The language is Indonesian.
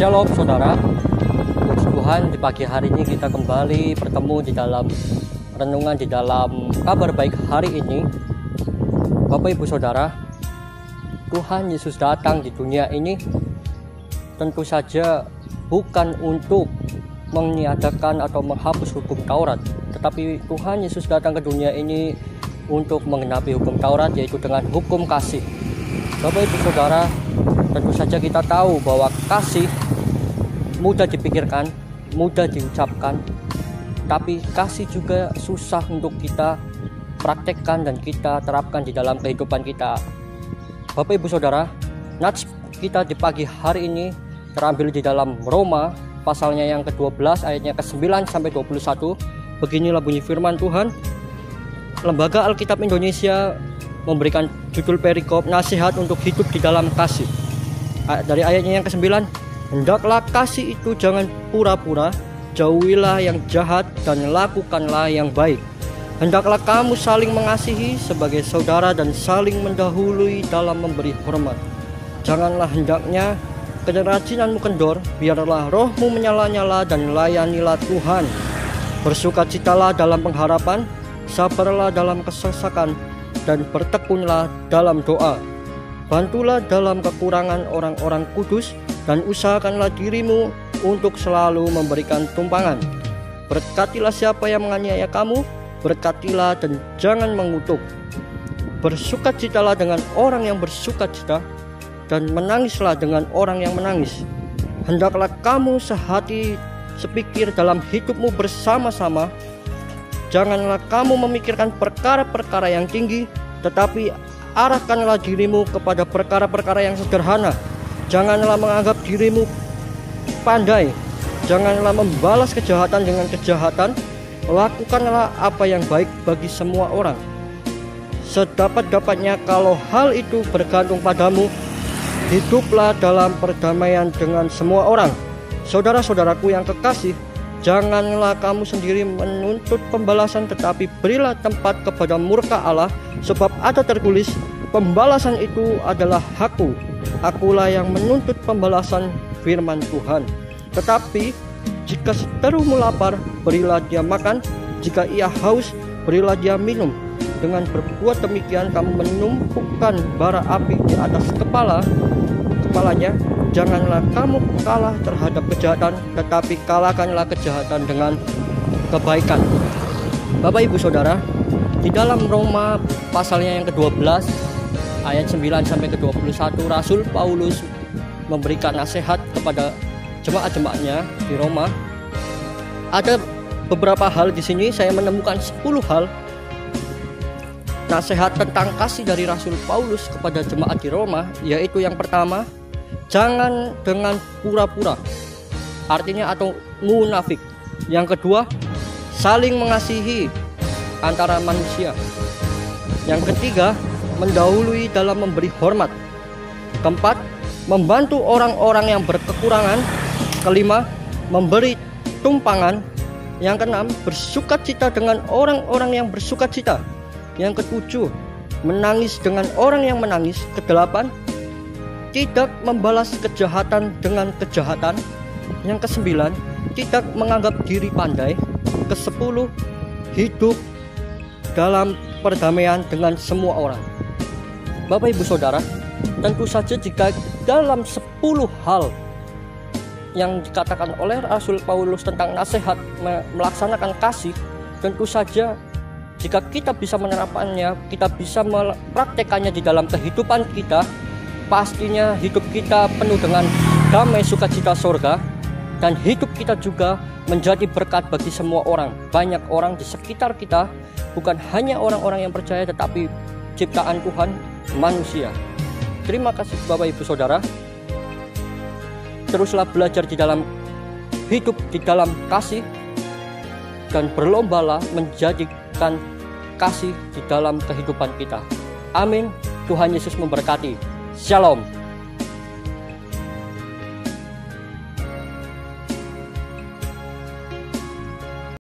Shalom saudara. Puji Tuhan, di pagi hari ini kita kembali bertemu di dalam renungan, di dalam kabar baik hari ini. Bapak Ibu Saudara, Tuhan Yesus datang di dunia ini tentu saja bukan untuk meniadakan atau menghapus hukum Taurat, tetapi Tuhan Yesus datang ke dunia ini untuk menggenapi hukum Taurat, yaitu dengan hukum kasih. Bapak Ibu Saudara, tentu saja kita tahu bahwa kasih mudah dipikirkan, mudah diucapkan, tapi kasih juga susah untuk kita praktekkan dan kita terapkan di dalam kehidupan kita. Bapak Ibu Saudara, nats kita di pagi hari ini terambil di dalam Roma pasalnya yang ke-12 ayatnya ke-9 sampai 21. Beginilah bunyi firman Tuhan. Lembaga Alkitab Indonesia memberikan judul perikop nasihat untuk hidup di dalam kasih. Dari ayatnya yang ke-9, hendaklah kasih itu jangan pura-pura, jauhilah yang jahat dan lakukanlah yang baik. Hendaklah kamu saling mengasihi sebagai saudara dan saling mendahului dalam memberi hormat. Janganlah hendaknya kerajinanmu kendor, biarlah rohmu menyala-nyala dan layanilah Tuhan. Bersukacitalah dalam pengharapan, sabarlah dalam kesesakan, dan bertekunlah dalam doa. Bantulah dalam kekurangan orang-orang kudus, dan usahakanlah dirimu untuk selalu memberikan tumpangan. Berkatilah siapa yang menganiaya kamu, berkatilah dan jangan mengutuk. Bersukacitalah dengan orang yang bersukacita, dan menangislah dengan orang yang menangis. Hendaklah kamu sehati sepikir dalam hidupmu bersama-sama. Janganlah kamu memikirkan perkara-perkara yang tinggi, tetapi arahkanlah dirimu kepada perkara-perkara yang sederhana. Janganlah menganggap dirimu pandai, janganlah membalas kejahatan dengan kejahatan. Lakukanlah apa yang baik bagi semua orang. Sedapat-dapatnya kalau hal itu bergantung padamu, hiduplah dalam perdamaian dengan semua orang. Saudara-saudaraku yang kekasih, janganlah kamu sendiri menuntut pembalasan, tetapi berilah tempat kepada murka Allah, sebab ada tertulis, pembalasan itu adalah hakku, akulah yang menuntut pembalasan, firman Tuhan. Tetapi jika seterumu lapar, berilah dia makan, jika ia haus, berilah dia minum. Dengan berbuat demikian kamu menumpukan bara api di atas kepalanya. Janganlah kamu kalah terhadap kejahatan, tetapi kalahkanlah kejahatan dengan kebaikan. Bapak Ibu Saudara, di dalam Roma pasalnya yang ke-12 ayat 9 sampai ke-21, Rasul Paulus memberikan nasihat kepada jemaat-jemaatnya di Roma. Ada beberapa hal di sini, saya menemukan 10 hal nasihat tentang kasih dari Rasul Paulus kepada jemaat di Roma, yaitu yang pertama, jangan dengan pura-pura, artinya atau munafik. Yang kedua, saling mengasihi antara manusia. Yang ketiga, mendahului dalam memberi hormat. Keempat, membantu orang-orang yang berkekurangan. Kelima, memberi tumpangan. Yang keenam, bersukacita dengan orang-orang yang bersukacita. Yang ketujuh, menangis dengan orang yang menangis. Kedelapan, tidak membalas kejahatan dengan kejahatan. Yang kesembilan, tidak menganggap diri pandai. Kesepuluh, hidup dalam perdamaian dengan semua orang. Bapak Ibu Saudara, tentu saja jika dalam 10 hal yang dikatakan oleh Rasul Paulus tentang nasihat melaksanakan kasih, tentu saja jika kita bisa menerapkannya, kita bisa mempraktekannya di dalam kehidupan kita, pastinya hidup kita penuh dengan damai sukacita surga, dan hidup kita juga menjadi berkat bagi semua orang. Banyak orang di sekitar kita, bukan hanya orang-orang yang percaya, tetapi ciptaan Tuhan, manusia. Terima kasih Bapak Ibu Saudara. Teruslah belajar di dalam hidup di dalam kasih, dan berlombalah menjadikan kasih di dalam kehidupan kita. Amin. Tuhan Yesus memberkati. Shalom.